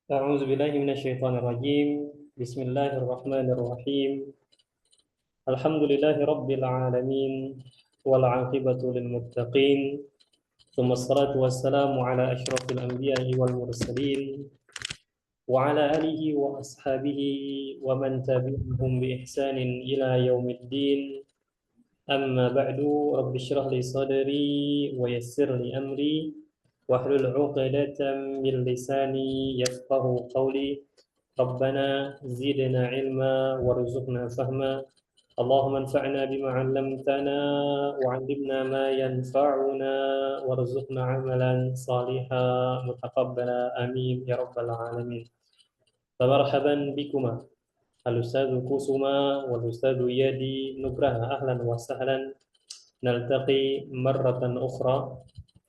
أعوذ بالله من الشيطان الرجيم. بسم الله الرحمن الرحيم. الحمد لله رب العالمين، والعاقبة للمتقين، ثم الصلاة والسلام على أشرف الأنبياء والمرسلين، وعلى آله وأصحابه ومن تبعهم بإحسان إلى يوم الدين. أما بعد، رب اشرح لي صدري ويسر لي أمري واحلل عقدة من لساني يفقه قولي. ربنا زدنا علما وارزقنا فهما. اللهم انفعنا بما علمتنا وعلمنا ما ينفعنا وارزقنا عملا صالحا متقبلا آمين يا رب العالمين. فمرحبا بكما الأستاذ كوسما والأستاذ يدي نبره، أهلا وسهلا. نلتقي مرة أخرى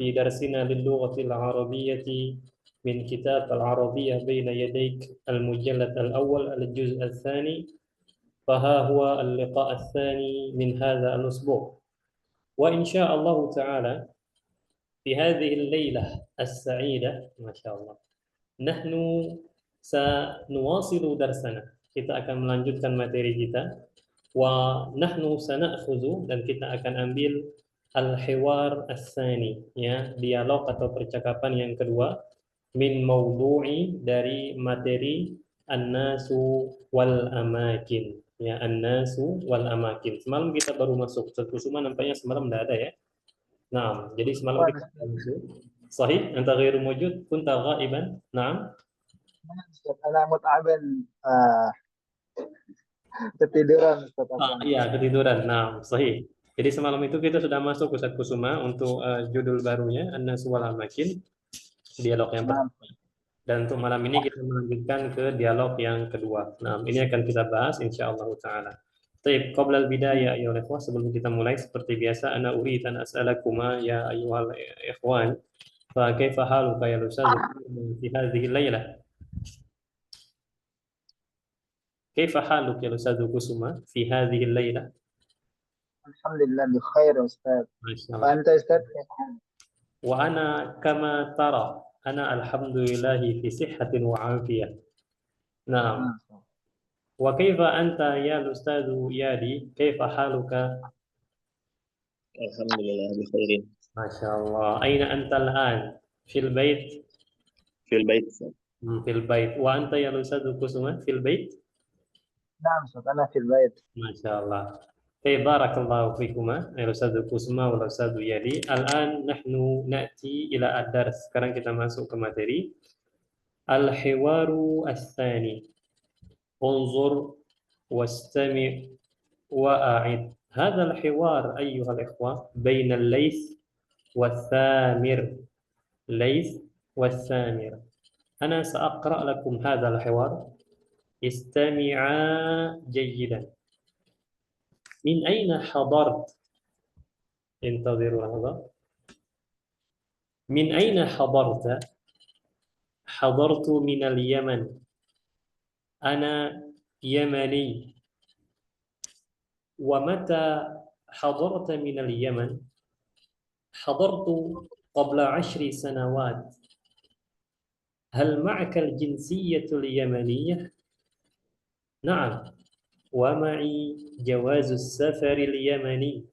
في درسنا للغة العربية من كتاب العربية بين يديك، المجلد الأول الجزء الثاني. فها هو اللقاء الثاني من هذا الأسبوع، وإن شاء الله تعالى في هذه الليلة السعيدة ما شاء الله نحن سنواصل درسنا. Kita akan melanjutkan materi kita. Wa nahnu sana'khudhu, dan kita akan ambil al-hiwar as-sani, ya, dialog atau percakapan yang kedua, min mawdu'i, dari materi an-nasu wal amakin, ya, an-nasu wal amakin. Semalam kita baru masuk, Ustaz Kusuma nampaknya semalam tidak ada ya. Nah, jadi semalam kita Wah, baru masuk. Sahih, anta ghairu mawjud, kunta ghaiban. Naam. أنا متعب. آه ketiduran Ustaz Afwan. Iya, ketiduran. Nah, sahih. Jadi semalam itu kita sudah masuk Ustaz Kusuma untuk judul barunya An-Nas wal Amakin, dialog yang Nah, pertama. Dan untuk malam ini kita melanjutkan ke dialog yang kedua. Nah, ini akan kita bahas insyaallah taala. Baik, qabla al-bidayah ya ikhwah, sebelum kita mulai seperti biasa ana urid an as'alakuma ya ayyuhal ikhwan, fa kaifa haluka ya ustaz fi hadhihi al-lailah? Kaifa haluka ya ustaz Kusuma fi hadhihi al-lailah? الحمد لله بخير يا أستاذ. Masyaallah. وأنت يا أستاذ؟ وأنا كما ترى أنا الحمد لله في صحة وعافية. نعم. نعم. وكيف أنت يا الأستاذ يادي، كيف حالك؟ الحمد لله بخير. ما شاء الله. أين أنت الآن؟ في البيت؟ في البيت. في البيت. وأنت يا الأستاذ كسمة في البيت؟ نعم أستاذ، أنا في البيت. ما شاء الله. طيب، بارك الله فيكما يا الأستاذ كسمة والأستاذ يادي. الآن نحن نأتي إلى الدرس. Sekarang kita masuk ke materi الحوار الثاني. انظر واستمع وأعد. هذا الحوار أيها الإخوة بين الليث والثامر. ليث والثامر. أنا سأقرأ لكم هذا الحوار، استمعا جيدا. من أين حضرت؟ انتظروا لحظة. من أين حضرت؟ حضرت من اليمن. أنا يمني. ومتى حضرت من اليمن؟ حضرت قبل 10 سنوات. هل معك الجنسية اليمنية؟ نعم، ومعي جواز السفر اليمني.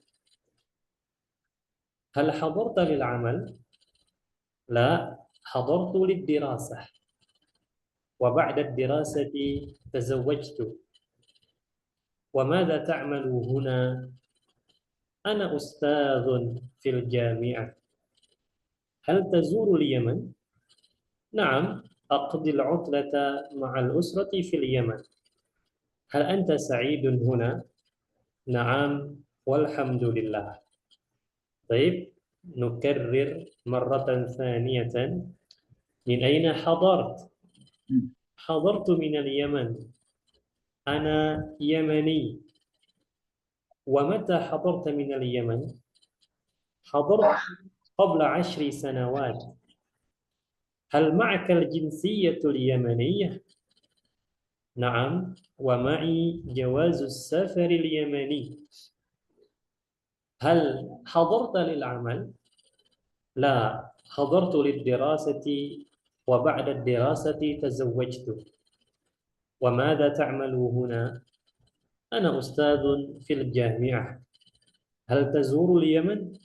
هل حضرت للعمل؟ لا، حضرت للدراسة، وبعد الدراسة تزوجت. وماذا تعمل هنا؟ أنا أستاذ في الجامعة. هل تزور اليمن؟ نعم، أقضي العطلة مع الأسرة في اليمن. هل أنت سعيد هنا؟ نعم والحمد لله. طيب، نكرر مرة ثانية. من أين حضرت؟ حضرت من اليمن. أنا يمني. ومتى حضرت من اليمن؟ حضرت قبل 10 سنوات. هل معك الجنسية اليمنية؟ نعم، ومعي جواز السفر اليمني. هل حضرت للعمل؟ لا، حضرت للدراسة wa ba'da ad-dirasati tazawwajtu. Wa madza ta'malu huna? Ana ustadzun fil jami'ah. Hal tazuru al-Yaman?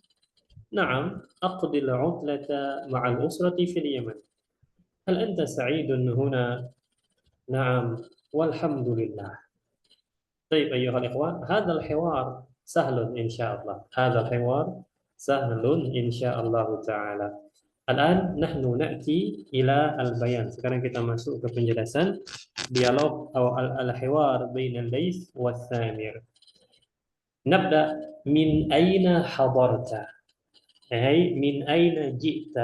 Na'am, aqdi al-'utlata ma'a al-usrati fil Yaman. Hal anta sa'idun huna? Na'am, walhamdulillah. طيب أيها الإخوة، هذا الحوار سهل إن شاء الله. هذا الحوار سهل إن شاء الله تعالى. الآن نحن نأتي إلى البيان. Sekarang kita masuk ke penjelasan dialog atau al-hiwar bain al-Laits wa Thamir. نبدأ من أين حضرت؟ أي من أين جئت؟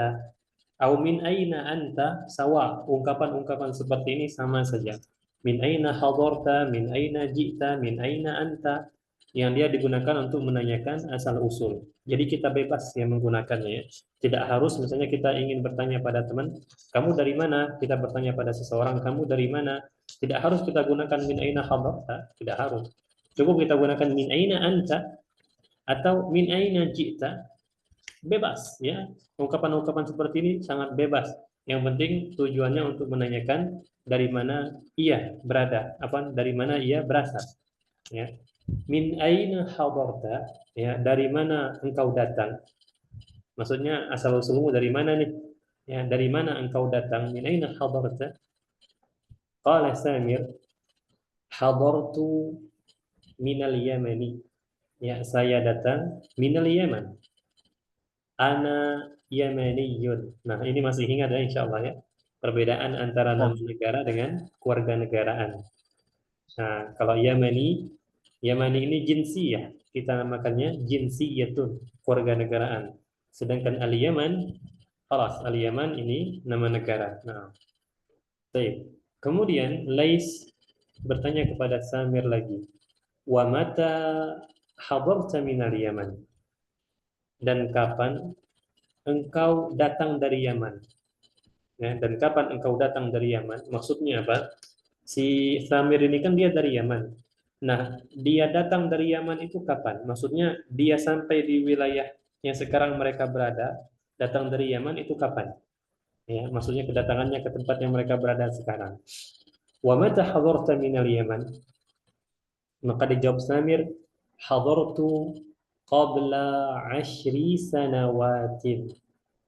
Atau min aina anta, sawa. Ungkapan-ungkapan seperti ini sama saja. Min aina hadarta, min aina ji'ta, min aina anta, yang dia digunakan untuk menanyakan asal usul. Jadi kita bebas yang menggunakannya. Tidak harus misalnya kita ingin bertanya pada teman, kamu dari mana? Kita bertanya pada seseorang, kamu dari mana? Tidak harus kita gunakan min aina hadarta, tidak harus. Cukup kita gunakan min aina anta atau min aina ji'ta. Bebas, ya. Ungkapan-ungkapan seperti ini sangat bebas. Yang penting tujuannya untuk menanyakan dari mana ia berada, dari mana ia berasal, ya. Min aina hadarta, ya, dari mana engkau datang? Maksudnya asal usulmu dari mana nih? Ya, dari mana engkau datang? Min aina hadarta? Qala Samir, hadartu minal Yamani. Ya, saya datang minal Yaman. Ana Yamaniyun. Nah, ini masih ingat ya insyaallah ya. Perbedaan antara nama negara dengan kewarganegaraan. Nah, kalau Yamani ini jinsiyah. Kita namakannya jinsiyatun, kewarganegaraan. Sedangkan Al-Yaman, Al-Yaman ini nama negara. Nah, baik. Kemudian Lais bertanya kepada Samir lagi. Wa mata hadarta minal Yaman? Dan kapan engkau datang dari Yaman? Ya, dan kapan engkau datang dari Yaman? Maksudnya apa? Si Samir ini kan dia dari Yaman. Nah, dia datang dari Yaman itu kapan? Maksudnya dia sampai di wilayah yang sekarang mereka berada, datang dari Yaman itu kapan? Ya, maksudnya kedatangannya ke tempat yang mereka berada sekarang. Wa mata hadarta minal Yaman? Maka dijawab Samir, hadartu qabla 10 sanawatin.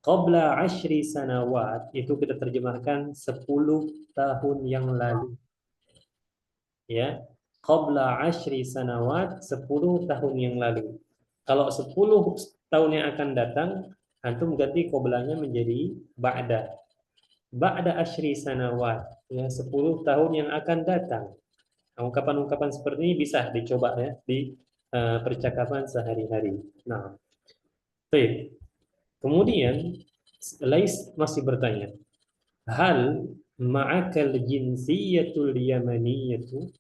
Qabla 10 sanawat itu kita terjemahkan 10 tahun yang lalu. Ya. Qabla 10 sanawat, 10 tahun yang lalu. Kalau 10 tahun yang akan datang, antum ganti qoblanya menjadi ba'da. Ba'da 10 sanawat, ya, 10 tahun yang akan datang. Ungkapan-ungkapan seperti ini bisa dicoba ya di percakapan sehari-hari. Nah, baik. Kemudian Lais masih bertanya, hal ma'akal jinsiyatul yamaniyatu,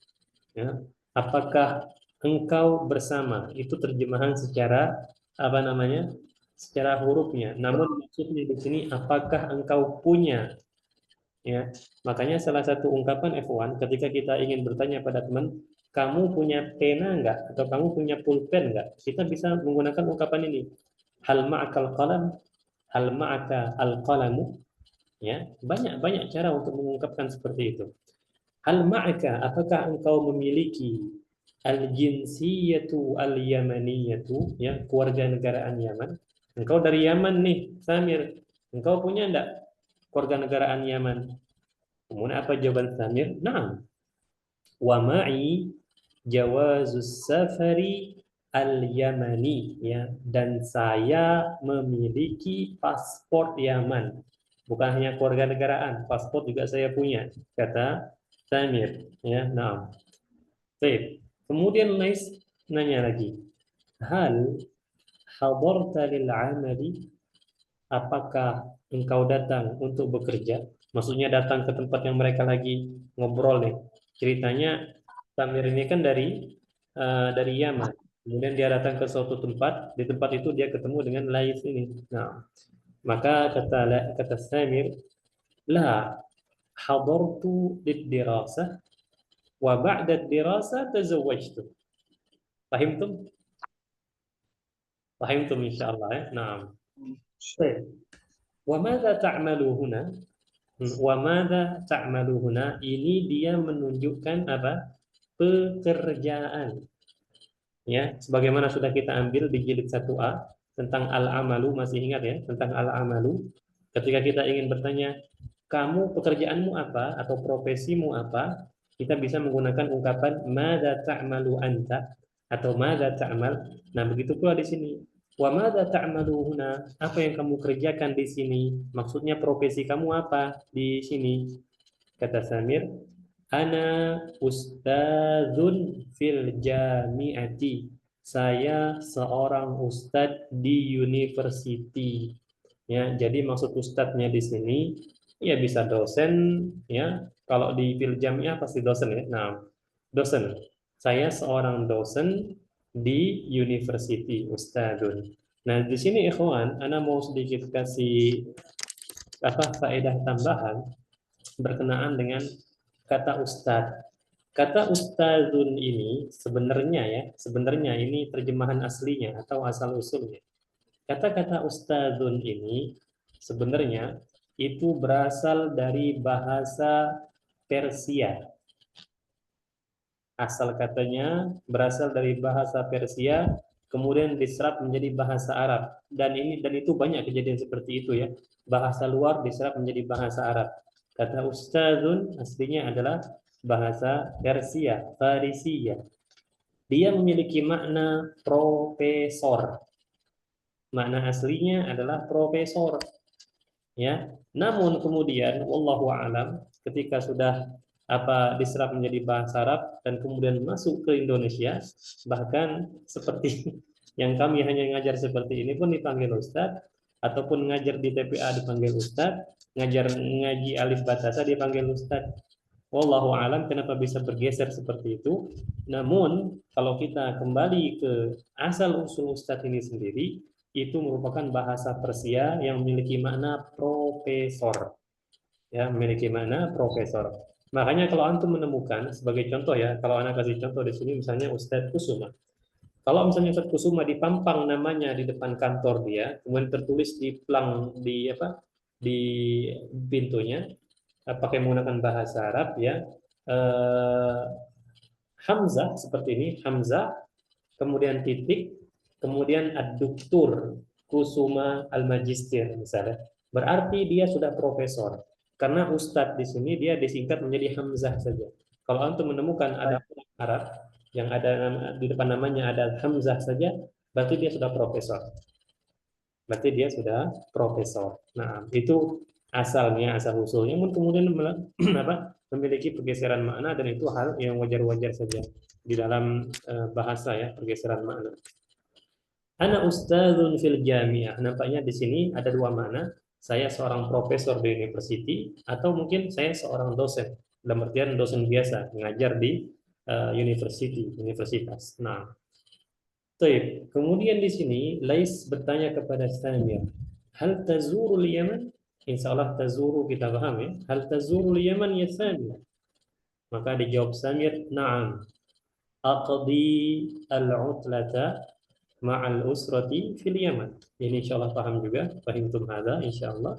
ya, apakah engkau bersama? Itu terjemahan secara secara hurufnya. Namun maksudnya di sini apakah engkau punya? Ya, makanya salah satu ungkapan F1 ketika kita ingin bertanya pada teman, kamu punya pena enggak atau kamu punya pulpen enggak? Kita bisa menggunakan ungkapan ini. Hal ma'akal qalam, hal ma'aka al-qalamu, ya. Banyak cara untuk mengungkapkan seperti itu. Hal ma'aka, apakah engkau memiliki al-jinsiyatu al-yamaniyatu, ya, kewarganegaraan Yaman? Engkau dari Yaman nih, Samir. Engkau punya enggak kewarganegaraan Yaman? Kemudian apa jawaban Samir? Naam. Wa ma'i jawazus safari al-Yamani, ya, dan saya memiliki paspor Yaman. Bukan hanya kewarganegaraan, paspor juga saya punya, kata Samir, ya. Nah, baik. Kemudian Lais nanya lagi, hal hadarta lil amali? Apakah engkau datang untuk bekerja? Maksudnya datang ke tempat yang mereka lagi ngobrol nih. Ceritanya Samir ini kan dari Yaman. Kemudian dia datang ke suatu tempat, di tempat itu dia ketemu dengan Lais ini. Nah, maka kata Samir, la hadartu lid-dirasah wa ba'da ad-dirasah tazawwajtu. Fahimtum? Fahimtum insyaallah ya. Nah. Baik. Wa madza ta'malu huna? Wa madza ta'malu huna, ini dia menunjukkan apa? Pekerjaan. Ya, sebagaimana sudah kita ambil di jilid 1A tentang al-amalu, masih ingat ya, tentang al-amalu. Ketika kita ingin bertanya, kamu pekerjaanmu apa atau profesimu apa? Kita bisa menggunakan ungkapan madza ta'malu anta atau madza ta'mal. Nah, begitu pula di sini. Wa madza ta'malu huna? Apa yang kamu kerjakan di sini? Maksudnya profesi kamu apa di sini? Kata Samir, ana ustadzun fil jami'ati. Saya seorang ustadz di university. Ya, jadi maksud ustadznya di sini ya bisa dosen ya. Kalau di fil jami'ah pasti dosen ya. Nah, dosen. Saya seorang dosen di university, ustadzun. Nah, di sini ikhwan, ana mau sedikit kasih faedah tambahan berkenaan dengan kata ustadz. Kata ustadzun ini sebenarnya ini terjemahan aslinya atau asal usulnya. Kata-kata ustadzun ini sebenarnya itu berasal dari bahasa Persia. Asal katanya berasal dari bahasa Persia, kemudian diserap menjadi bahasa Arab. Dan itu banyak kejadian seperti itu ya. Bahasa luar diserap menjadi bahasa Arab. Kata ustadzun aslinya adalah bahasa Persia, Farisia. Dia memiliki makna profesor. Makna aslinya adalah profesor. Ya. Namun kemudian wallahu alam ketika sudah diserap menjadi bahasa Arab dan kemudian masuk ke Indonesia, bahkan seperti yang kami hanya ngajar seperti ini pun dipanggil ustadz, ataupun ngajar di TPA dipanggil ustadz, ngaji alif batasa dipanggil ustadz. Wallahu alam kenapa bisa bergeser seperti itu. Namun kalau kita kembali ke asal usul ustadz ini sendiri, itu merupakan bahasa Persia yang memiliki makna profesor. Ya, memiliki makna profesor. Makanya kalau antum menemukan sebagai contoh ya, kalau anak kasih contoh di sini misalnya Ustadz Kusuma. Kalau misalnya Ustadz Kusuma dipampang namanya di depan kantor dia, kemudian tertulis di pelang di pintunya pakai menggunakan bahasa Arab ya. Hamzah seperti ini, Hamzah, kemudian titik, kemudian ad-duktur Kusuma al-Magistir misalnya. Berarti dia sudah profesor. Karena ustadz di sini dia disingkat menjadi Hamzah saja. Kalau antum menemukan ada orang Arab yang ada di depan namanya ada Hamzah saja, berarti dia sudah profesor. Berarti dia sudah profesor. Nah, itu asalnya, asal usulnya. Kemudian memiliki pergeseran makna dan itu hal yang wajar-wajar saja di dalam bahasa ya, pergeseran makna. Ana ustadzun fil jami'ah. Nampaknya di sini ada dua makna. Saya seorang profesor di university atau mungkin saya seorang dosen. Dalam artian dosen biasa, mengajar di universitas. Nah, baik. Kemudian di sini Lais bertanya kepada Samir, hal tazurul Yaman? Insya Allah tazuru kita paham ya. Hal tazurul Yaman ya Samir? Maka dijawab Samir, na'am. Aqdi al-utlata ma'al usrati fil Yaman. Ini insya Allah paham juga. Fahimtum hadha insya Allah.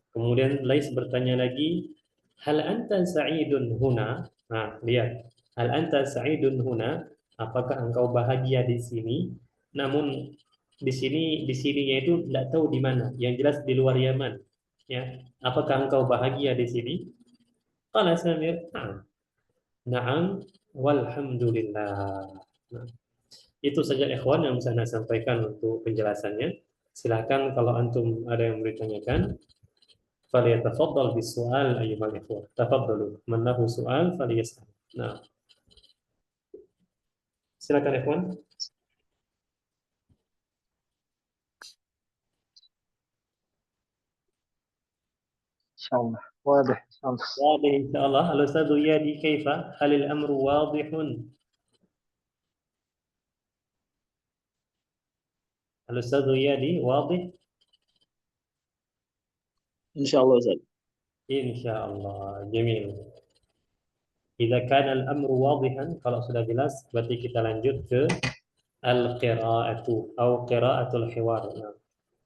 Kemudian Lais bertanya lagi, hal anta sa'idun huna? Nah, lihat. Hal anta sa'idun huna? Apakah engkau bahagia di sini? Namun di sininya itu tidak tahu di mana. Yang jelas di luar Yaman. Ya, apakah engkau bahagia di sini? Qala Samir, na'am. Na'am walhamdulillah. Nah, itu saja ikhwan yang bisa saya sampaikan untuk penjelasannya. Silakan kalau antum ada yang bertanyakan, falyatafaddal bis-su'al ayyuhal ikhwan. Tafaddalu. Man lahu su'al falyas'al. Nah, silakan ikhwan. Insyaallah. Wadah, insyaallah. واضح إن شاء الله. الأستاذ يادي كيف؟ هل الأمر واضح؟ الأستاذ يادي واضح؟ Insyaallah Ustaz. إن شاء الله. جميل. إذا كان الأمر واضحا kalau sudah jelas berarti kita lanjut ke al-qira'atu atau qira'atul hiwar. Nah,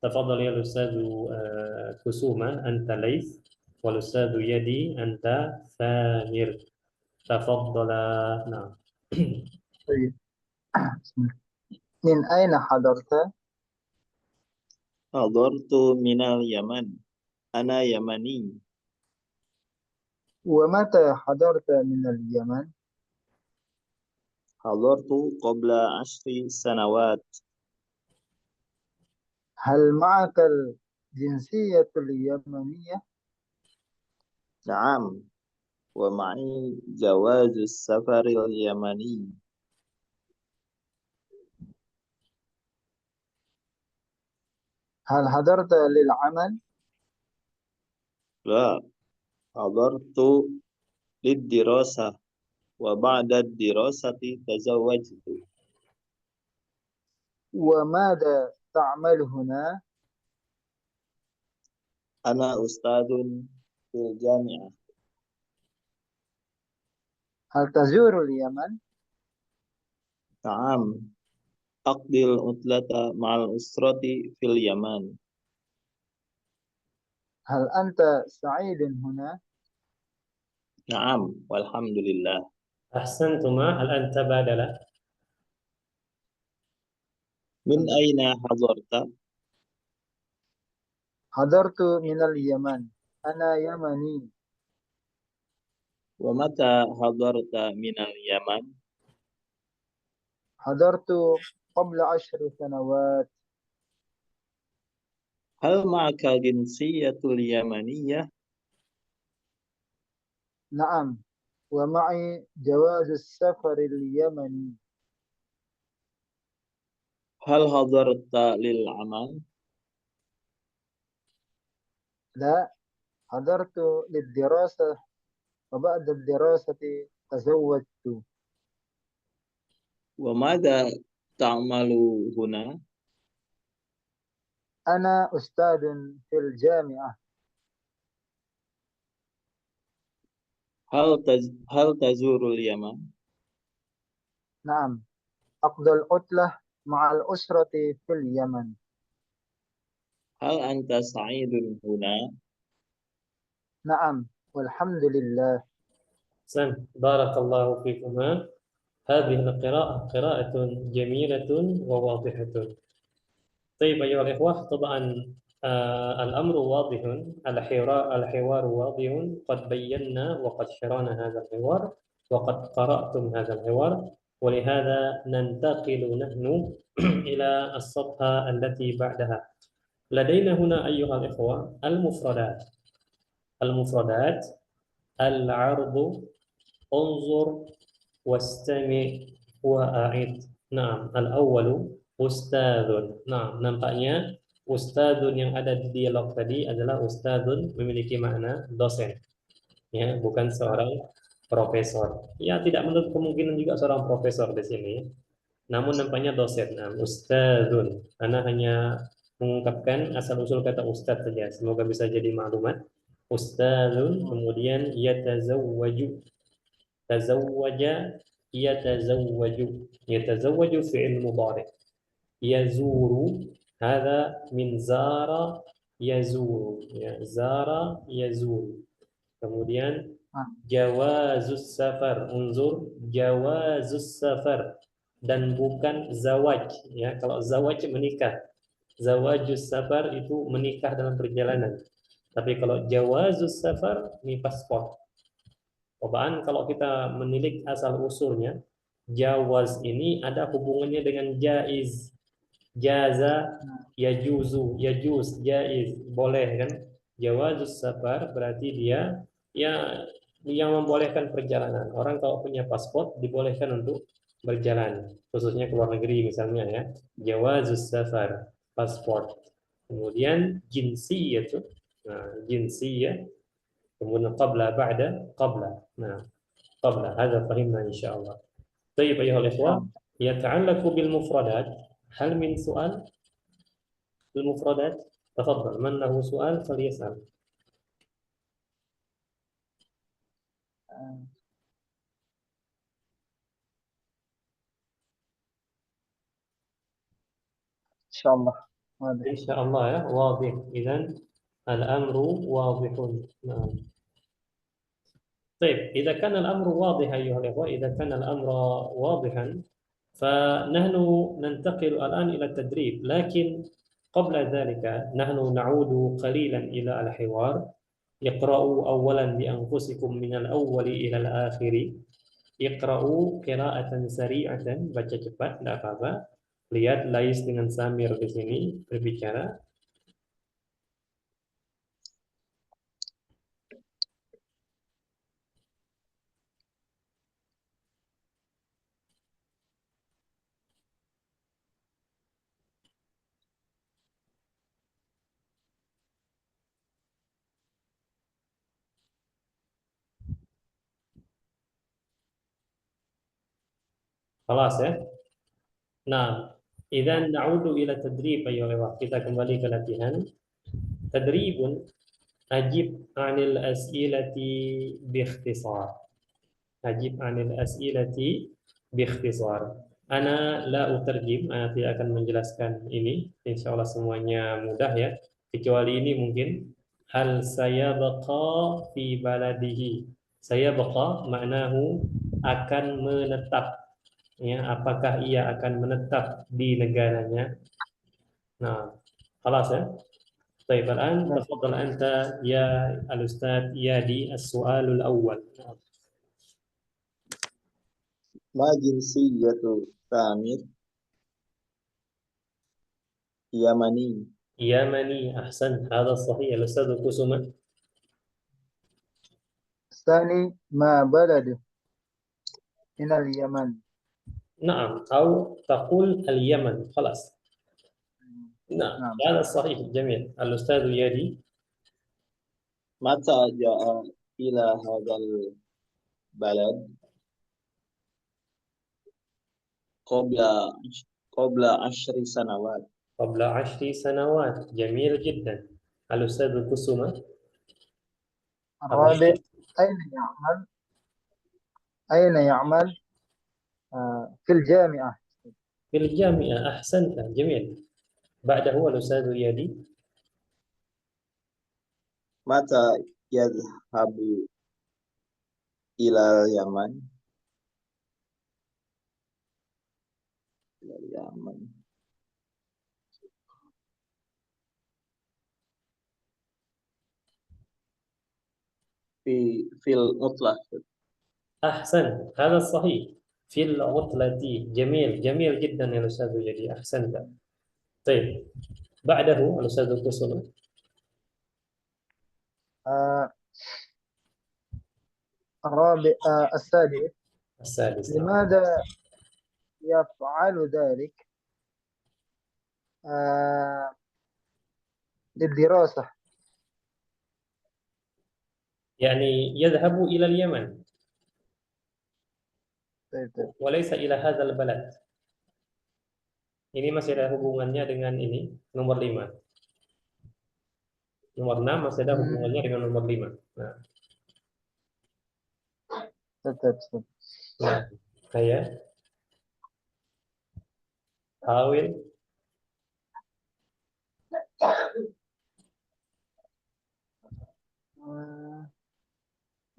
تفضل يا الأستاذ كسوما أنت ليث والأستاذ يدي أنت ثامر تفضل نعم طيب. بسم الله. من أين حضرت؟ حضرت من اليمن. أنا يمني. ومتى حضرت من اليمن؟ حضرت قبل 10 سنوات. هل معك الجنسية اليمنية؟ نعم، ومعي جواز السفر اليمني. هل حضرت للعمل؟ لا، حضرت للدراسة، وبعد الدراسة تزوجت. وماذا تعمل هنا؟ أنا أستاذ في الجامعة. هل تزور اليمن؟ نعم، أقضي العطلة مع الأسرة في اليمن. هل أنت سعيد هنا؟ نعم، والحمد لله. أحسنتما. هل أنت بدل من أين حضرت؟ حضرت من اليمن. أنا يمني. ومتى حضرت من اليمن؟ حضرت قبل 10 سنوات. هل معك جنسية اليمنية؟ نعم، ومعي جواز السفر اليمني. هل حضرت للعمل؟ لا، حضرت للدراسة وبعد الدراسة تزوجت. وماذا تعمل هنا؟ أنا أستاذ في الجامعة. هل تزور اليمن؟ نعم، أقضي العطلة مع الأسرة في اليمن. هل أنت سعيد هنا؟ نعم، والحمد لله. أحسنت بارك الله فيكما. هذه القراءة قراءة جميلة وواضحة. طيب أيها الإخوة، طبعا الأمر واضح، الحوار واضح. قد بينا وقد شرعنا هذا الحوار وقد قرأتم هذا الحوار، ولهذا ننتقل نحن إلى الصفحة التي بعدها. لدينا هنا أيها الإخوة المفردات. المفردات: العرض، انظر، واستمع، وأعد. Nah, al-awwalu ustadzun. Nah, nampaknya ustadzun yang ada di dialog tadi adalah ustadzun memiliki makna dosen, ya, bukan seorang profesor. Ya, tidak menutup kemungkinan juga seorang profesor di sini. Namun nampaknya dosen. Nah, ustadzun. Karena hanya mengungkapkan asal-usul kata ustadz saja. Semoga bisa jadi maklumat. Ustadzun, kemudian yatazawwaju. Tazawwaja yatazawwaju. Yatazawwaju fi'il mudhari'. Yazuru hadha min zara yazuru. Ya, zara yazuru. Kemudian Ah, jawazus safar. Unzur jawazus safar, dan bukan zawaj, ya. Kalau zawaj menikah, zawajus safar itu menikah dalam perjalanan. Tapi kalau jawazus safar ini paspor. Cobaan kalau kita menilik asal usulnya, jawaz ini ada hubungannya dengan jaiz. Jaza, yajuzu, yajuz, jaiz, boleh kan? Jawazus safar berarti dia ya yang membolehkan perjalanan. Orang kalau punya paspor dibolehkan untuk berjalan, khususnya ke luar negeri misalnya ya. Jawazus safar, paspor. Kemudian jinsiyah, nah, jinsiyah. kemudian qabla ba'da qabla. Nah, qabla هذا فهمنا إن شاء الله. طيب أيها إن شاء الإخوة، الله. يتعلق بالمفردات. هل من سؤال في المفردات؟ تفضل، من له سؤال فليسأل. إن شاء الله. واضح. إن شاء الله ya, واضح. إذن Al-amru wadihun. Nah. طيب إذا كان الأمر واضح أيها الأخوة، إذا كان الأمر واضحا فنحن ننتقل الآن إلى التدريب، لكن قبل ذلك نحن نعود قليلا إلى الحوار. اقرأوا أولا بأنفسكم من الأول إلى الآخر. اقرأوا قراءة سريعة، baca cepat, tidak apa-apa. Lihat Lais dengan Samir di sini berbicara. Kelas ya. Nah, idzan na'udu ila tadrib ayyuhal ikhwah. Kita kembali ke latihan. Tadribun ajib 'anil as'ilati biikhtisar. Ajib 'anil as'ilati biikhtisar. Ana la utarjim, ana tidak akan menjelaskan ini. Insyaallah semuanya mudah ya. Kecuali ini mungkin hal saya baqa fi baladihi. Saya baqa maknahu akan menetap. Ya, apakah ia akan menetap di negaranya? Nah, خلاص ya. طيب الآن تفضل أنت يا الأستاذ يادي السؤال الأول. ما جنسية سامر؟ يمني. يمني، أحسن، هذا صحيح. الأستاذ كسمة. الثاني ما بلده من اليمن. نعم، أو تقول اليمن، خلاص. نعم، نعم. هذا صحيح، جميل. الأستاذ يادي. متى جاء إلى هذا البلد؟ قبل قبل 10 سنوات. قبل 10 سنوات، جميل جدا. الأستاذ كسمة. الرابع أين يعمل؟ أين يعمل؟ في الجامعة. في الجامعة، أحسنت، جميل. بعده الأستاذ يادي. متى يذهب إلى اليمن؟ إلى اليمن في العطلة. أحسن، هذا الصحيح، في العطلة. جميل، جميل جدا يا أستاذ يدي، أحسنت. طيب بعده الأستاذ كسونا. الرابع السادس السادس. لماذا يفعل ذلك؟ للدراسة. يعني يذهب إلى اليمن طيب. وليس إلى هذا البلد. Ini masih ada hubungannya dengan ini, nomor 5. Nomor 6 masih ada hubungannya dengan nomor 5. Nah, nah saya حاول.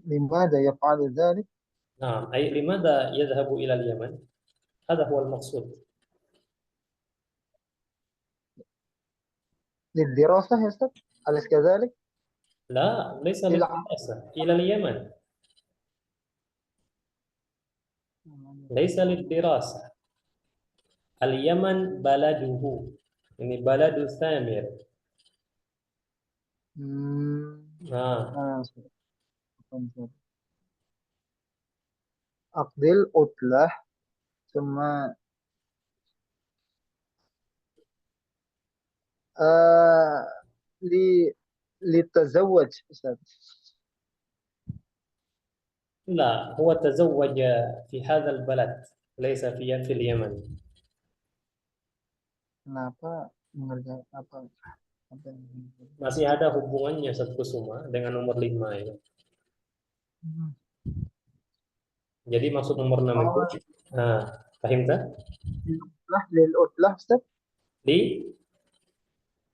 لماذا يفعل ذلك؟ نعم، أي لماذا يذهب إلى اليمن؟ هذا هو المقصود. للدراسة يا أستاذ، أليس كذلك؟ لا، ليس للدراسة، إلى اليمن. ليس للدراسة. اليمن بلده، ini baladu Samir. أقضي العطلة ثم لتزوج أستاذ. لا، هو تزوج في هذا البلد، ليس في اليمن. Kenapa mengerjakan apa? Masih ada hubungannya Ustaz Kusuma dengan nomor 5 ini. Jadi maksud nomor 6 itu, paham tak? للعطلة أستاذ. Di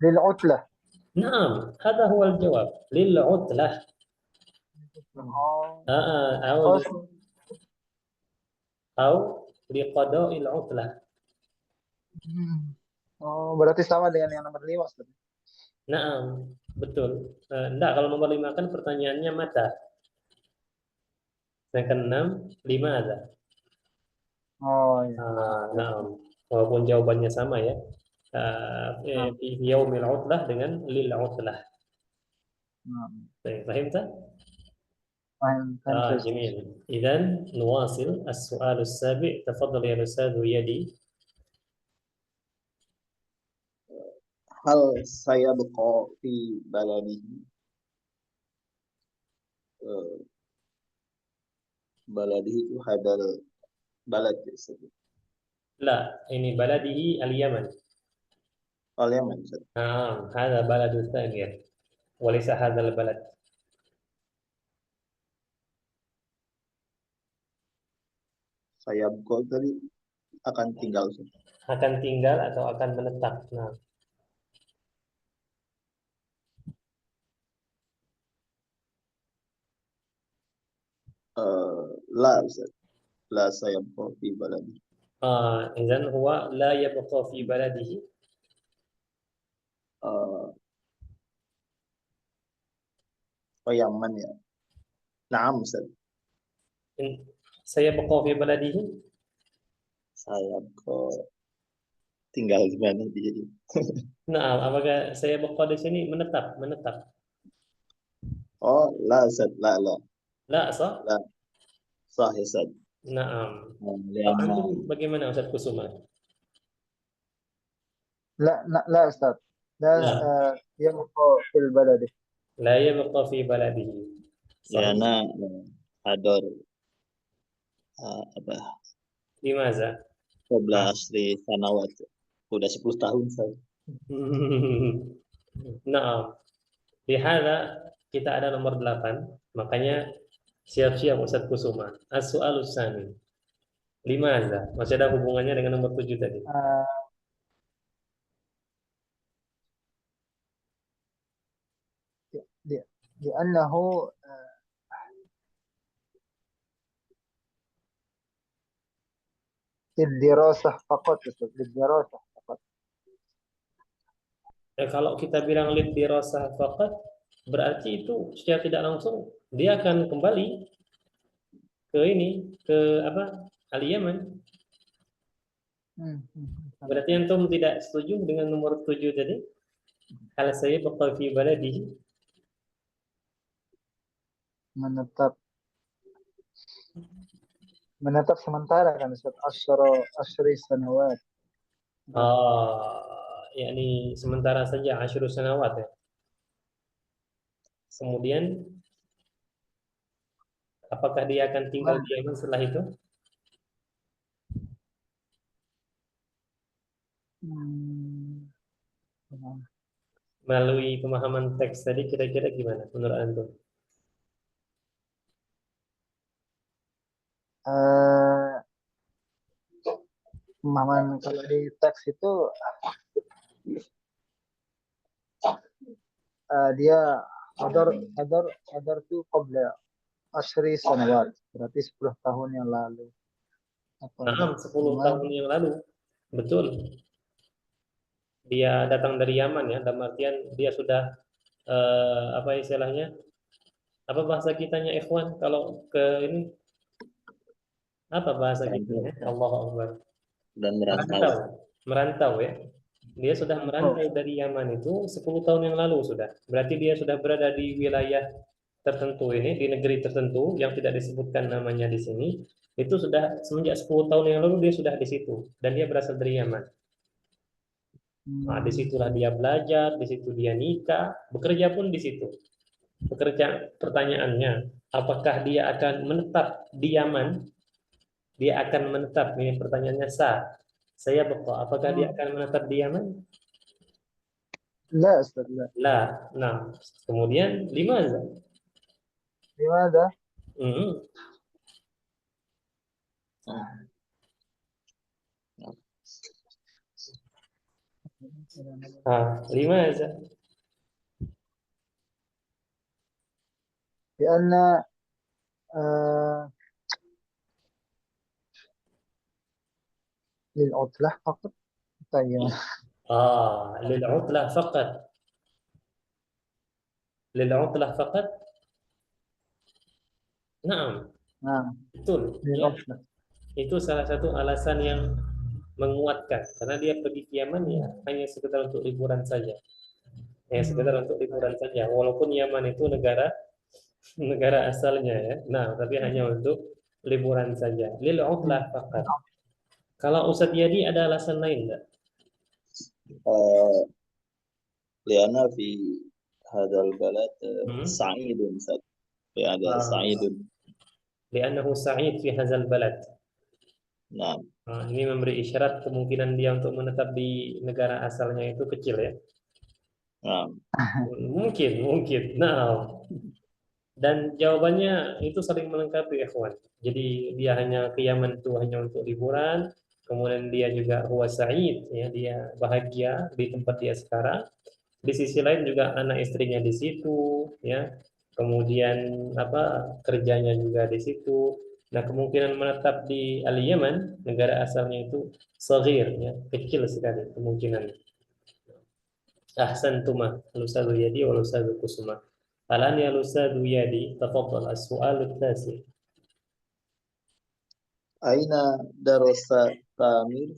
للعطلة. نعم هذا هو الجواب للعطلة Oh, أو oh, أو لقضاء العطلة. hmm. Oh, berarti sama dengan yang nomor 5, Ustaz. Naam, betul. Enggak, kalau nomor 5 kan pertanyaannya mata. Sedangkan 6, 5 ada. Oh, iya. Naam. Walaupun jawabannya sama ya. Nah, Fi yaumil utlah dengan lil utlah. nah. Baik, fahim tak? Faham saya, Ustaz. جميل. إذا نواصل السؤال السابع. تفضل يا أستاذ يدي. Hal saya beqa fi baladihi. Eh, baladihi itu hadal balad ya, Ustaz. لا ini baladihi al-Yaman. Oh, Yaman, Ustaz. هذا بلد ثاني وليس هذا البلد. Saya beqa tadi akan tinggal, Ustaz. Akan tinggal atau akan menetap. Nah, La, Ustaz. La saya beqa fi baladihi. إذن هو لا يبقى في بلده. Eh, oh, Yaman ya. Naam, Ustaz. سيبقى في بلده. Saya beqa tinggal di mana dia. Nah, apakah saya beqa di sini menetap? Menetap. Oh, la, Ustaz. La. La, sah? La, sah ya, Ustaz. Naam. Kalau Lianna antum bagaimana Ustaz Kusuma? لا أستاذ. لا لا يبقى في البلد. لا يبقى في بلده. صحيح. Liana hadar apa لماذا؟ 12 sanawat. Udah 10 tahun saya. Nah, lihada kita ada nomor 8. Makanya siap-siap Ustaz Kusuma. As-su'alus sani. Limaza? Masih ada hubungannya dengan nomor 7 tadi. آه، لأنه للدراسة فقط أستاذ، للدراسة فقط. Kalau kita bilang lid dirasah faqat, berarti itu secara tidak langsung dia akan kembali ke ini, ke apa? Al-Yaman. Hmm, hmm, Berarti antum tidak setuju dengan nomor 7 tadi? Kalau saya bakal fi baladi. menetap menetap sementara kan Ustaz, asyri sanawat. Yakni sementara saja asyru sanawat ya. Kemudian apakah dia akan tinggal di Yaman setelah itu? Hmm, Melalui pemahaman teks tadi kira-kira gimana menurut antum? eh, pemahaman kalau di teks itu dia hadar hadar hadar itu qabla asyri sanawat, berarti 10 tahun yang lalu. Apa Nah, 10 cuman tahun yang lalu. Betul. Dia datang dari Yaman ya, dalam artian dia sudah apa istilahnya? Apa bahasa kitanya ikhwan kalau ke ini apa bahasa Merantau kitanya? Allahu Akbar. dan merantau. Merantau. Merantau ya. Dia sudah mantap. merantau dari Yaman itu 10 tahun yang lalu sudah. Berarti dia sudah berada di wilayah tertentu ini, di negeri tertentu yang tidak disebutkan namanya di sini. Itu sudah semenjak 10 tahun yang lalu dia sudah di situ dan dia berasal dari Yaman. Nah, Hmm, disitulah dia belajar, di situ dia nikah, bekerja pun di situ. Bekerja, pertanyaannya, apakah dia akan menetap di Yaman? Dia akan menetap, ini pertanyaannya sah. Saya bertanya, apakah dia hmm. akan menetap di Yaman? لا أستاذ لا. Lah, nah, kemudian lima zat. لماذا؟ Hmm. Lima zat. لأن آه للعطلة فقط. طيب. للعطلة فقط. للعطلة فقط. Naam, Nah, betul. Ya, للعطلة. itu salah satu alasan yang menguatkan karena dia pergi ke Yaman ya hanya sekedar untuk liburan saja. Hanya sekedar untuk liburan saja. Walaupun Yaman itu negara negara asalnya ya. Nah, tapi hanya untuk liburan saja. Lil utlah faqat. Kalau Ustadz Yadi ada alasan lain enggak? لأن في هذا البلد Hmm? سعيد Ustaz. Ya, ada Ah, Sa'idun. li'annahu sa'id fi hadzal balad. Nah, Ini memberi isyarat kemungkinan dia untuk menetap di negara asalnya itu kecil ya. nah, Mungkin, mungkin. Nah, dan jawabannya itu saling melengkapi ya kawan. Jadi dia hanya ke Yaman itu hanya untuk liburan, kemudian dia juga huwa sa'id ya, dia bahagia di tempat dia sekarang. Di sisi lain juga anak istrinya di situ ya. Kemudian apa kerjanya juga di situ. Nah, kemungkinan menetap di Al-Yaman, negara asalnya itu saghir ya, kecil sekali kemungkinan. أحسنتما الأستاذ يدي والأستاذ كسما. الآن يا الأستاذ يدي تفضل السؤال التاسع. أين درس تامر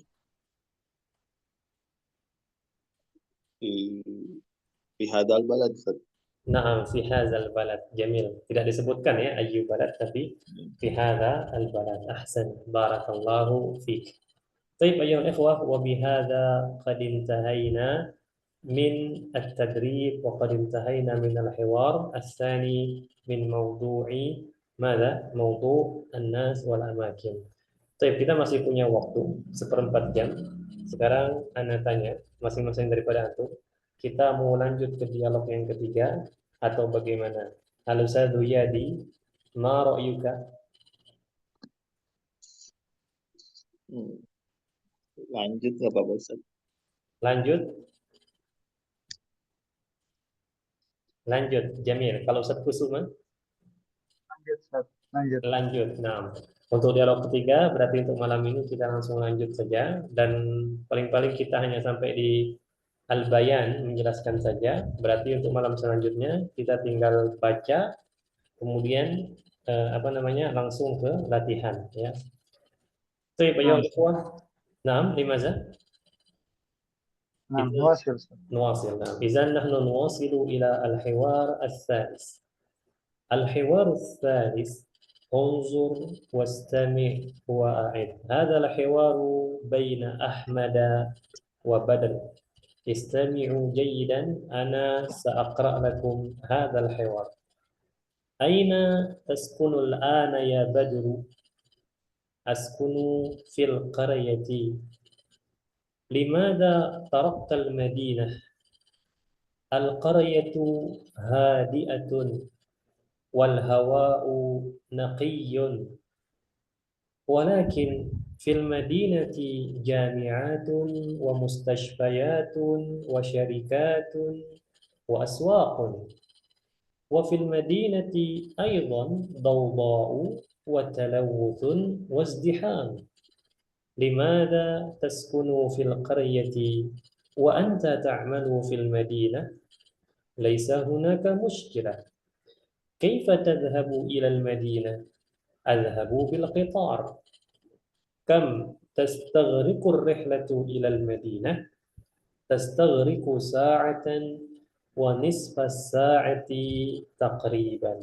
في في هذا البلد Ustaz? نعم في هذا البلد جميل. Tidak disebutkan ya أي بلد tapi في هذا البلد. أحسن بارك الله فيك. طيب أيها الإخوة وبهذا قد انتهينا من التدريب وقد انتهينا من الحوار الثاني من موضوع ماذا؟ موضوع الناس والأماكن. Baik, kita masih punya waktu seperempat jam. Sekarang Anda tanya, masing-masing daripada Antum, kita mau lanjut ke dialog yang ketiga atau bagaimana? Halo saya Yadi, ma ra'yuka? Hmm, Lanjut nggak apa-apa Ustaz? Lanjut, lanjut, Jamil. Kalau Ustaz Kusuma, lanjut, Ustaz. Lanjut. lanjut. Nah, untuk dialog ketiga berarti untuk malam ini kita langsung lanjut saja dan paling-paling kita hanya sampai di Al-Bayan menjelaskan saja. Berarti untuk malam selanjutnya kita tinggal baca kemudian apa namanya langsung ke latihan ya. Baik, Nah, ayo Ustaz. ikhwah. Naam, limaza? Nah, Kita نواصل Ustaz. نواصل. نعم. إذا نحن نواصل إلى الحوار الثالث. الحوار الثالث انظر واستمع وأعد. هذا الحوار بين أحمد وبدر. استمعوا جيدا. أنا سأقرأ لكم هذا الحوار. أين تسكن الآن يا بدر؟ أسكن في القرية. لماذا تركت المدينة؟ القرية هادئة والهواء نقي، ولكن في المدينة جامعات ومستشفيات وشركات وأسواق، وفي المدينة أيضا ضوضاء وتلوث وازدحام. لماذا تسكن في القرية وأنت تعمل في المدينة؟ ليس هناك مشكلة. كيف تذهب إلى المدينة؟ أذهب بالقطار. كم تستغرق الرحلة إلى المدينة؟ تستغرق ساعة ونصف الساعة تقريبا.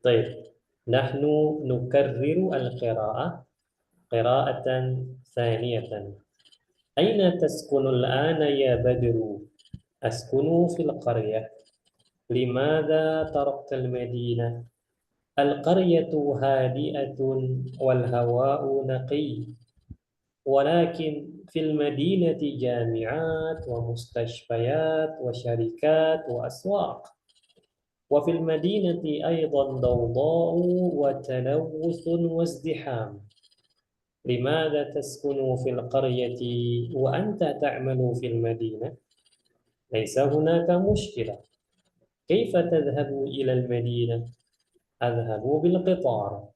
طيب، نحن نكرر القراءة قراءة ثانية. أين تسكن الآن يا بدر؟ أسكن في القرية. لماذا تركت المدينة؟ القرية هادئة والهواء نقي، ولكن في المدينة جامعات ومستشفيات وشركات وأسواق، وفي المدينة أيضا ضوضاء وتلوث وازدحام. لماذا تسكن في القرية وأنت تعمل في المدينة؟ ليس هناك مشكلة. كيف تذهب إلى المدينة؟ Adhabu bil qitar.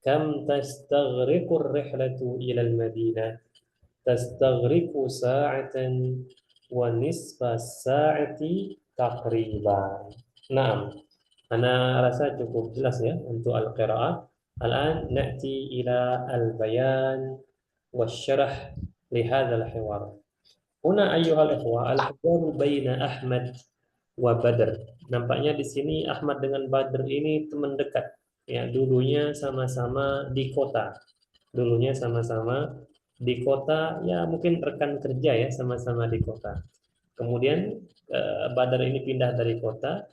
Kam tastaghriqu ar-rihlatu ila al-Madinah? Tastaghriqu sa'atan wa nisfa sa'ati taqriban. Naam. Ana rasa cukup jelas ya untuk al-qiraah. Al-an na'ti ila al-bayan wasyarah li hadzal hiwar. Huna ayyuhal ikhwah, al-hiwar baina Ahmad wa Badr. Nampaknya di sini Ahmad dengan Badr ini teman dekat. Ya, dulunya sama-sama di kota. Dulunya sama-sama di kota, ya mungkin rekan kerja ya, sama-sama di kota. Kemudian Badr ini pindah dari kota,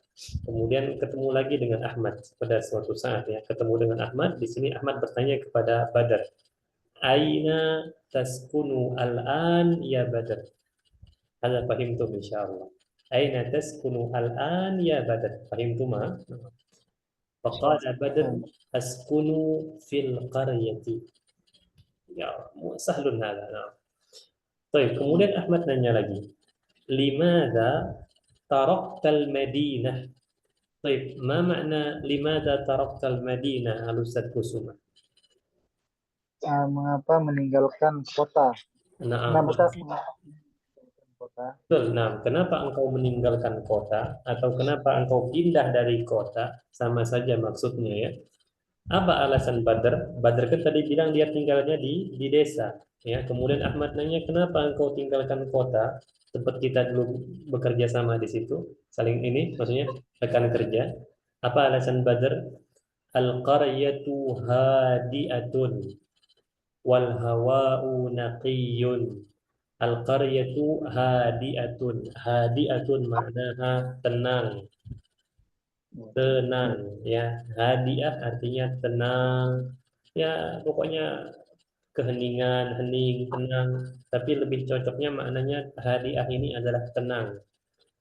kemudian ketemu lagi dengan Ahmad pada suatu saat ya, ketemu dengan Ahmad. Di sini Ahmad bertanya kepada Badr, Aina taskunu al-an ya Badr? Hal fahimtum insyaallah. Aina taskunu al-an ya Badr? Fahimtuma? Faqala Badr askunu fil qaryati. Ya, sahlun hada. Nah. Baik, kemudian Ahmad nanya lagi. Limadha taraktal Madinah? Baik, ma makna limadha taraktal Madinah al-Ustaz Kusuma? Mengapa meninggalkan kota? Nah, Mengapa meninggalkan kota? betul. Nah, kenapa engkau meninggalkan kota atau kenapa engkau pindah dari kota? Sama saja maksudnya ya. Apa alasan Badr? Badr kan tadi bilang dia tinggalnya di desa. Ya, kemudian Ahmad nanya kenapa engkau tinggalkan kota? Tempat kita dulu bekerja sama di situ, saling ini, maksudnya rekan kerja. Apa alasan Badr? Al-qaryatu hadi'atun wal hawa'u naqiyyun. Al-qaryatu hadi'atun. Hadi'atun maknanya tenang. Tenang ya, hadiah artinya tenang ya, pokoknya keheningan, hening, tenang, tapi lebih cocoknya maknanya hadiah ini adalah tenang,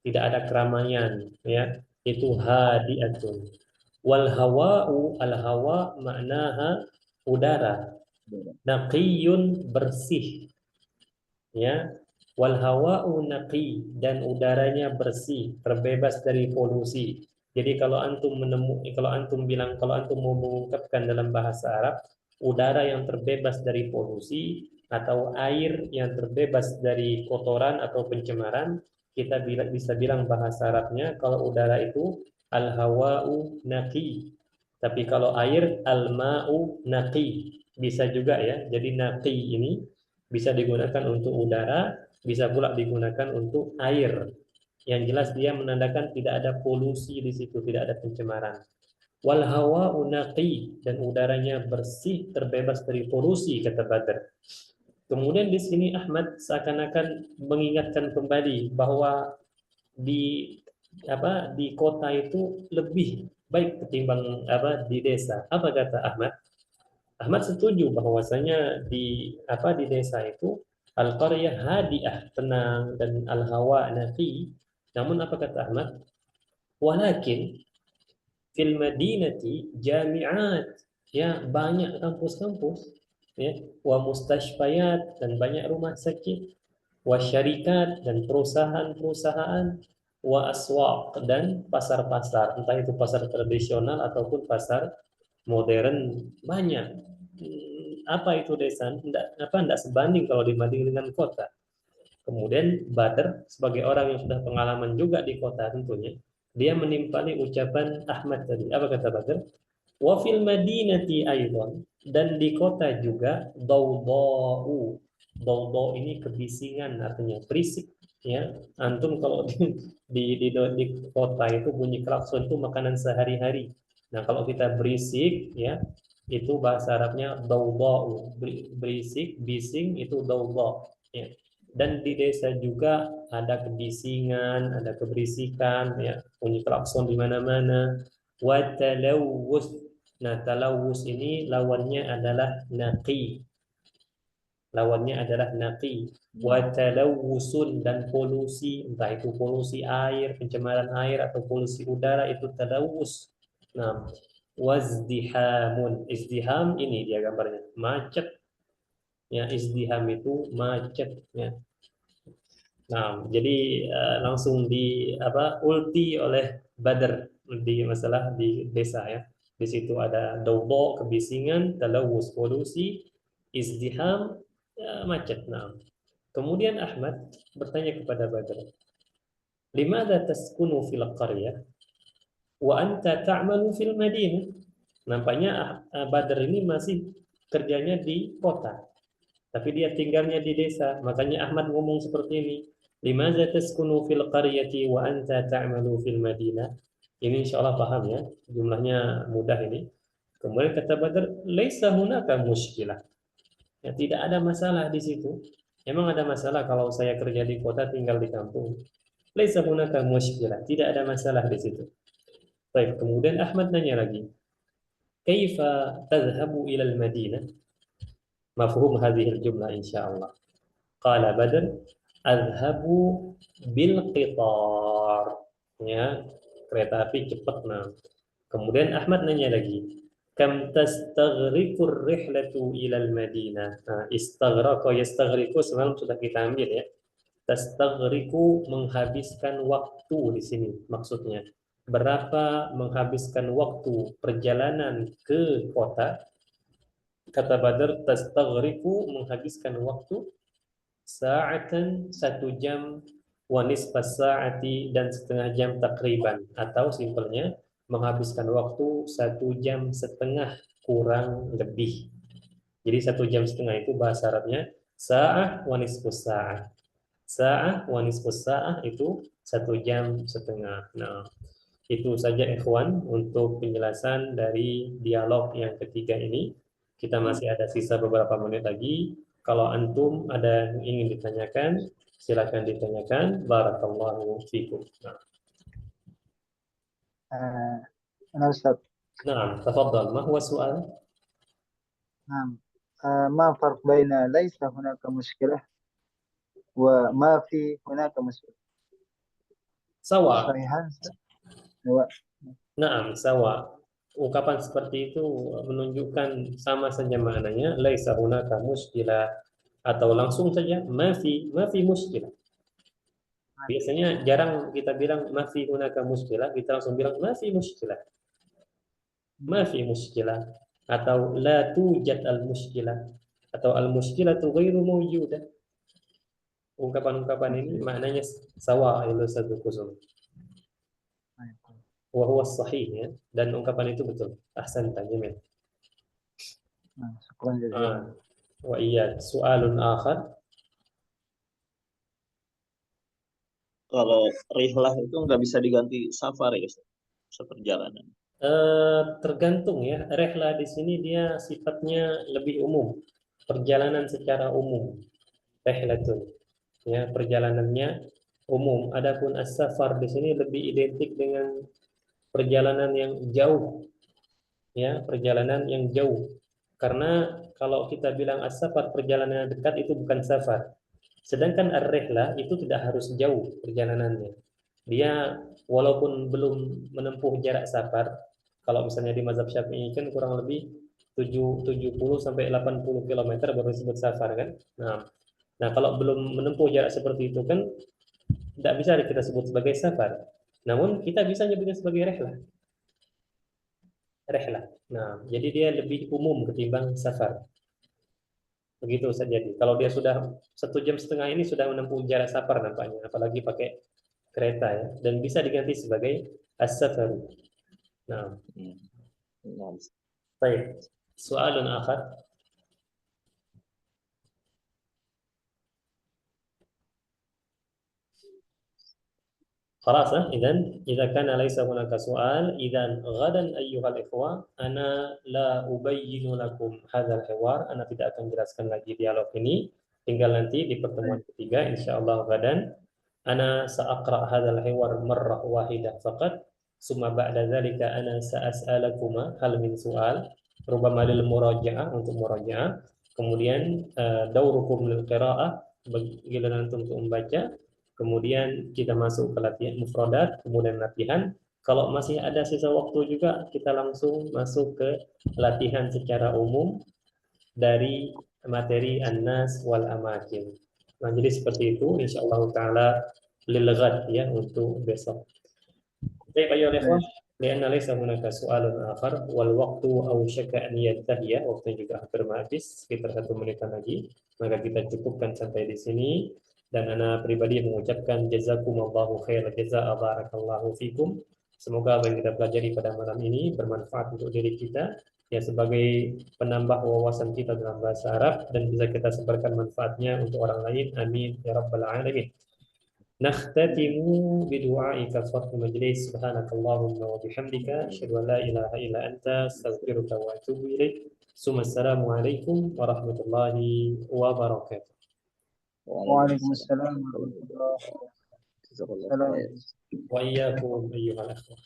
tidak ada keramaian ya, itu hadiatun. Wal hawa'u, al hawa maknaha udara, naqiyun bersih ya, wal hawa'u naqi, dan udaranya bersih, terbebas dari polusi. Jadi kalau antum bilang, kalau antum mau mengungkapkan dalam bahasa Arab, udara yang terbebas dari polusi atau air yang terbebas dari kotoran atau pencemaran, kita bisa bilang bahasa Arabnya kalau udara itu al-hawa'u naqi. Tapi kalau air al-ma'u naqi. Bisa juga ya. Jadi naqi ini bisa digunakan untuk udara, bisa pula digunakan untuk air. Yang jelas dia menandakan tidak ada polusi di situ, tidak ada pencemaran. Wal hawa unaqi, dan udaranya bersih, terbebas dari polusi, kata Badr. Kemudian di sini Ahmad seakan-akan mengingatkan kembali bahwa di di kota itu lebih baik ketimbang di desa. Apa kata Ahmad? Ahmad setuju bahwasanya di desa itu al-qaryah hadiah, tenang, dan al-hawa naqi. Namun apa kata Ahmad? Walakin fil madinati jami'at, ya banyak kampus-kampus ya, wa mustashfayat, dan banyak rumah sakit, wa syarikat, dan perusahaan-perusahaan, wa aswaq, dan pasar-pasar, entah itu pasar tradisional ataupun pasar modern, banyak. Apa itu desa? Enggak sebanding kalau dibanding dengan kota. Kemudian Badr sebagai orang yang sudah pengalaman juga di kota tentunya, dia menimpali ucapan Ahmad tadi. Apa kata Badr? Wa fil madinati aidan, dan di kota juga daudau. Daudau ini kebisingan, artinya berisik ya. Antum kalau di kota itu bunyi klakson itu makanan sehari-hari. Nah, kalau kita berisik ya, itu bahasa Arabnya daudau. Berisik, bising itu daudau ya. Dan di desa juga ada kebisingan, ada keberisikan ya, bunyi klakson di mana-mana. Wa talawus. Nah, talawus ini lawannya adalah naqi. Lawannya adalah naqi. Wa talawusun, dan polusi, entah itu polusi air, pencemaran air, atau polusi udara, itu talawus. Nah, wazdihamun. Izdiham ini dia gambarnya, macet. Ya, izdiham itu macet ya. Nah, jadi langsung ulti oleh Badr di masalah di desa ya. Di situ ada dawda, kebisingan, talawus, polusi, izdiham, ya, macet. Nah, kemudian Ahmad bertanya kepada Badr, "Limadza taskunu fil qaryah wa anta ta'malu fil Madinah?" Nampaknya Badr ini masih kerjanya di kota, tapi dia tinggalnya di desa. Makanya Ahmad ngomong seperti ini. Limadza taskunu fil qaryati wa anta ta'malu fil Madinah? Ini insya Allah paham ya. Jumlahnya mudah ini. Kemudian kata Badr, laisa hunaka muskilah. Ya, tidak ada masalah di situ. Emang ada masalah kalau saya kerja di kota tinggal di kampung? Laisa hunaka muskilah. Tidak ada masalah di situ. Baik, kemudian Ahmad nanya lagi. Kaifa tadhhabu ila al-Madinah? Mafhum hadhihi al-jumlah insyaallah. Qala Badr, adhhabu bil qitar. Ya, kereta api cepat. Nah, kemudian Ahmad nanya lagi, kam tastaghriqur rihlatu ila al-Madinah. Nah, istaghraqa yastaghriqu semalam sudah kita ambil ya. Tastaghriqu menghabiskan waktu di sini maksudnya. Berapa menghabiskan waktu perjalanan ke kota? Kata Badr, tastaghriqu menghabiskan waktu sa'atan 1 jam wa nisfas sa'ati dan setengah jam takriban, atau simpelnya menghabiskan waktu 1 jam setengah kurang lebih. Jadi 1 jam setengah itu bahasa Arabnya sa'ah wa nisfus sa'ah. Sa'ah wa nisfus sa'ah itu 1 jam setengah. Nah, itu saja ikhwan untuk penjelasan dari dialog yang ketiga ini. Kita masih ada sisa beberapa menit lagi. Kalau antum ada yang ingin ditanyakan, silakan ditanyakan. Barakallahu fikum. أنا أستاذ. Nah, tafadhal. Ma huwa su'al? نعم. ما الفرق بين ليس هناك مشكلة وما في هناك مشكلة؟ Sawa. صحيحان سواء. Naam, sawa. Ungkapan seperti itu menunjukkan sama saja maknanya. Laisa hunaka muskilah. Atau langsung saja ma fi muskilah. Biasanya jarang kita bilang masih hunaka muskilah, kita langsung bilang masih muskilah. Masih muskilah atau la tujad al muskilah atau al muskilah tu ghairu mawjudah. Ungkapan-ungkapan ini maknanya sawa itu satu kusum. Wa huwa sahih ya, dan ungkapan itu betul. Ahsan tajamil. شكرا جزيلا. Wa iya soalun akhar. Kalau rihlah itu nggak bisa diganti safar ya, Ustaz? Seperjalanan. Tergantung ya. Rehla di sini dia sifatnya lebih umum. Perjalanan secara umum. Rehlatun. Ya, perjalanannya umum. Adapun as-safar di sini lebih identik dengan perjalanan yang jauh. Ya, perjalanan yang jauh. Karena kalau kita bilang as-safar perjalanan yang dekat itu bukan safar. Sedangkan ar-rihlah itu tidak harus jauh perjalanannya. Dia walaupun belum menempuh jarak safar, kalau misalnya di mazhab Syafi'i kan kurang lebih 70 sampai 80 km baru disebut safar kan. Nah, kalau belum menempuh jarak seperti itu kan tidak bisa kita sebut sebagai safar. Namun kita bisa menyebutnya sebagai rehlah. Rehlah. Nah, jadi dia lebih umum ketimbang safar. Begitu saja. Kalau dia sudah 1 jam setengah ini sudah menempuh jarak safar nampaknya, apalagi pakai kereta ya, dan bisa diganti sebagai as-safar. Nah, baik. Soalun akhar. خلاص إذا كان ليس هناك سؤال إذا غدا أيها الإخوة أنا لا أبين لكم هذا الحوار. أنا tidak akan jelaskan lagi dialog ini, tinggal nanti di pertemuan ketiga insyaallah gadan أنا سأقرأ هذا الحوار مرة واحدة فقط ثم بعد ذلك أنا سأسألكما هل من سؤال ربما للمراجعة untuk murajaah, kemudian daurukum lil qiraah giliran antum untuk membaca. Kemudian kita masuk ke latihan mufradat, kemudian latihan. Kalau masih ada sisa waktu juga, kita langsung masuk ke latihan secara umum dari materi an-nas wal amakin. Nah, jadi seperti itu insyaallah taala lil ghad ya untuk besok. Baik, ayo Lianna laysa hunaka su'alun akhar wal waqtu awshaka an yantahiya, waktunya juga hampir habis, sekitar 1 menitan lagi, maka kita cukupkan sampai di sini. Dan ana pribadi mengucapkan jazakumullahu khairal jazaa, barakallahu fikum. Semoga apa yang kita pelajari pada malam ini bermanfaat untuk diri kita, ya, sebagai penambah wawasan kita dalam bahasa Arab, dan bisa kita sebarkan manfaatnya untuk orang lain. Amin ya rabbal alamin. نختتم بدعاء كفارة المجلس. سبحانك اللهم وبحمدك أشهد أن لا إله إلا أنت أستغفرك وأتوب إليك. ثم السلام عليكم ورحمة الله وبركاته. Waalaikumsalam warahmatullahi wabarakatuh. Jazakallah Salam. khair. وإياكم أيها الأخوة.